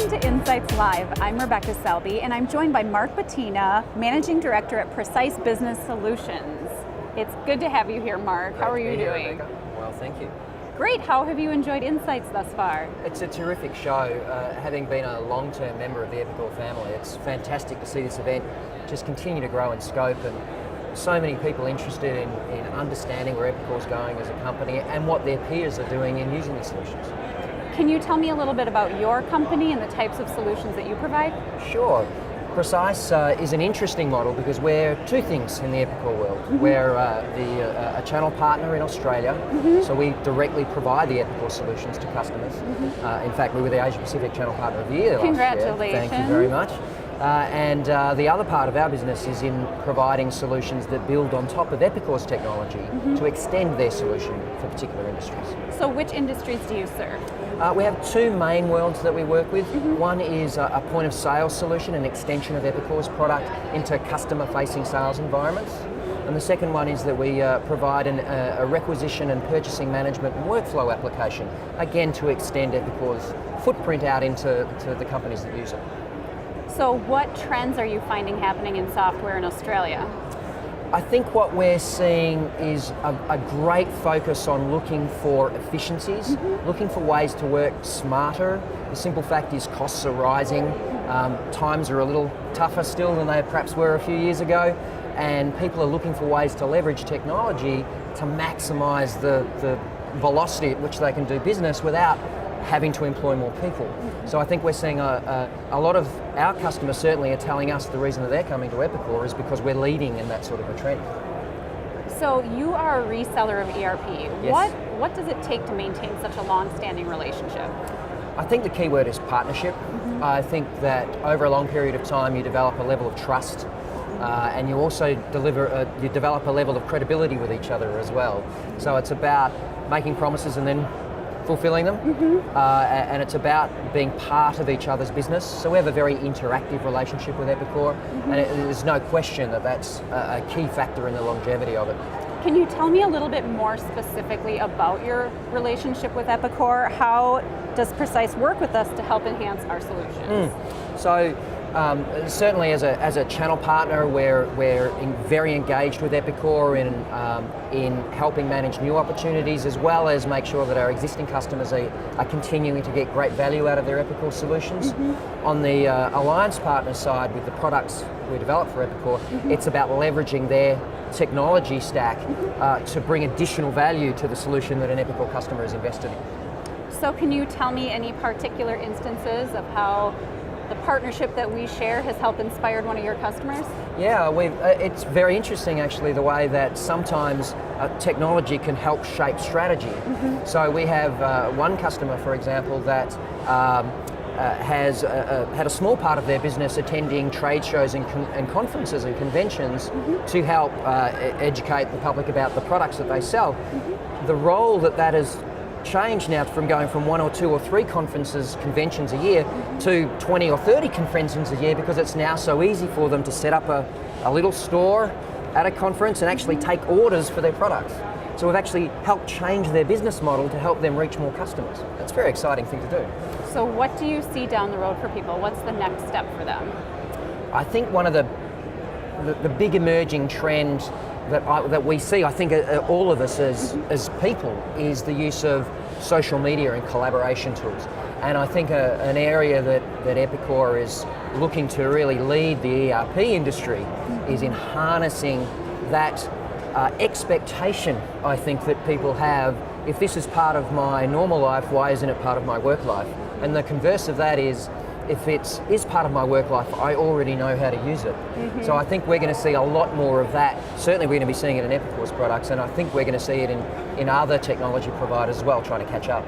Welcome to Insights Live. I'm Rebecca Selby, and I'm joined by Mark Batina, Managing Director at Precise Business Solutions. It's good to have you here, Mark. How are you doing? Rebecca. Well, thank you. Great. How have you enjoyed Insights thus far? It's a terrific show. Having been a long-term member of the Epicor family, it's fantastic to see this event just continue to grow in scope, and so many people interested in understanding where Epicor's going as a company and what their peers are doing in using the solutions. Can you tell me a little bit about your company and the types of solutions that you provide? Sure. Precise is an interesting model because we're two things in the Epicor world. Mm-hmm. We're a channel partner in Australia, so we directly provide the Epicor solutions to customers. In fact, we were the Asia Pacific Channel Partner of the Year last year. Congratulations. Thank you very much. And the other part of our business is in providing solutions that build on top of Epicor's technology to extend their solution for particular industries. So which industries do you serve? We have two main worlds that we work with. One is a point of sale solution, an extension of Epicor's product into customer-facing sales environments. And the second one is that we provide a requisition and purchasing management and workflow application, again to extend Epicor's footprint out into the companies that use it. So what trends are you finding happening in software in Australia? I think what we're seeing is a great focus on looking for efficiencies, looking for ways to work smarter. The simple fact is costs are rising, times are a little tougher still than they perhaps were a few years ago, and people are looking for ways to leverage technology to maximise the velocity at which they can do business without having to employ more people. So I think we're seeing a lot of our customers certainly are telling us the reason that they're coming to Epicor is because we're leading in that sort of a trend. So you are a reseller of ERP. Yes. What does it take to maintain such a long-standing relationship? I think the key word is partnership. I think that over a long period of time you develop a level of trust and you also you develop a level of credibility with each other as well. So it's about making promises and then fulfilling them, and it's about being part of each other's business. So we have a very interactive relationship with Epicor, and there's no question that that's a key factor in the longevity of it. Can you tell me a little bit more specifically about your relationship with Epicor? How does Precise work with us to help enhance our solutions? So certainly as a channel partner, we're very engaged with Epicor in helping manage new opportunities, as well as make sure that our existing customers are continuing to get great value out of their Epicor solutions. On the alliance partner side, with the products we develop for Epicor, it's about leveraging their technology stack to bring additional value to the solution that an Epicor customer is invested in. So can you tell me any particular instances of how the partnership that we share has helped inspired one of your customers? Yeah, it's very interesting actually the way that sometimes technology can help shape strategy. So we have one customer, for example, that has had a small part of their business attending trade shows and conferences and conventions to help educate the public about the products that they sell. The role that has changed now from going from 1 or 2 or 3 conventions a year to 20 or 30 conventions a year, because it's now so easy for them to set up a little store at a conference and actually take orders for their products. So we've actually helped change their business model to help them reach more customers. That's a very exciting thing to do. So what do you see down the road for people? What's the next step for them? I think one of the big emerging trends that we see, I think all of us as people, is the use of social media and collaboration tools. And I think an area that Epicor is looking to really lead the ERP industry is in harnessing that expectation, I think, that people have. If this is part of my normal life, why isn't it part of my work life? And the converse of that is, if it is part of my work life, I already know how to use it. So I think we're going to see a lot more of that. Certainly we're going to be seeing it in Epicor's products, and I think we're going to see it in other technology providers as well, trying to catch up.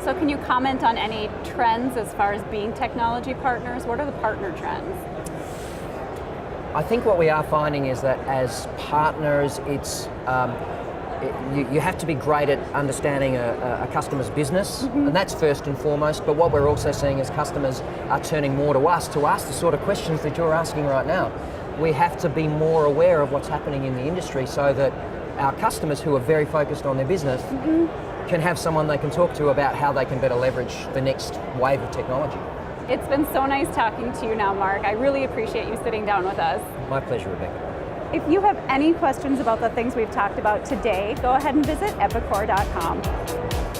So can you comment on any trends as far as being technology partners? What are the partner trends? I think what we are finding is that as partners, it's you have to be great at understanding a customer's business, and that's first and foremost. But what we're also seeing is customers are turning more to us to ask the sort of questions that you're asking right now. We have to be more aware of what's happening in the industry so that our customers, who are very focused on their business, can have someone they can talk to about how they can better leverage the next wave of technology. It's been so nice talking to you now, Mark. I really appreciate you sitting down with us. My pleasure, Rebecca. If you have any questions about the things we've talked about today, go ahead and visit epicor.com.